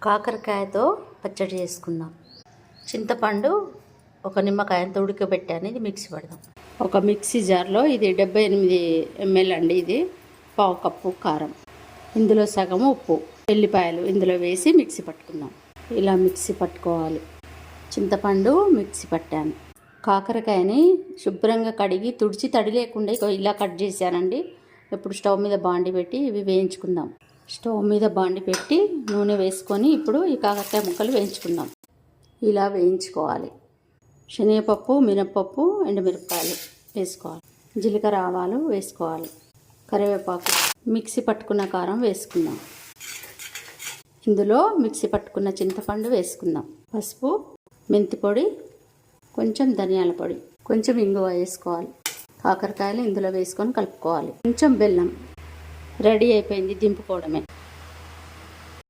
కాకరకాయతో పచ్చడి చేసుకుందాం. చింతపండు ఒక నిమ్మకాయంత ఉడకబెట్టాను. ఇది మిక్సీ పడదాం. ఒక మిక్సీ జార్లో ఇది 78 ml అండి. ఇది పావు కప్పు కారం, ఇందులో సగం ఉప్పు, ఎల్లిపాయలు ఇందులో వేసి మిక్సీ పట్టుకుందాం. ఇలా మిక్సీ పట్టుకోవాలి. చింతపండు మిక్సీ పట్టాను. కాకరకాయని శుభ్రంగా కడిగి తుడిచి తడి లేకుండా ఇలా కట్ చేశానండి. ఇప్పుడు స్టవ్ మీద బాండి పెట్టి ఇవి వేయించుకుందాం. స్టవ్ మీద బాండి పెట్టి నూనె వేసుకొని ఇప్పుడు ఈ కాకరకాయ ముక్కలు వేయించుకుందాం. ఇలా వేయించుకోవాలి. శనగపప్పు, మినప్పప్పు, ఎండుమిరపకాయలు వేసుకోవాలి. జీలకర్ర, ఆవాలు వేసుకోవాలి. కరివేపాకు, మిక్సీ పట్టుకున్న కారం వేసుకుందాం. ఇందులో మిక్సీ పట్టుకున్న చింతపండు వేసుకుందాం. పసుపు, మెంతి పొడి, కొంచెం ధనియాల పొడి, కొంచెం ఇంగువ వేసుకోవాలి. కాకరకాయలు ఇందులో వేసుకొని కలుపుకోవాలి. కొంచెం బెల్లం. రెడీ అయిపోయింది, దింపుకోవడమే.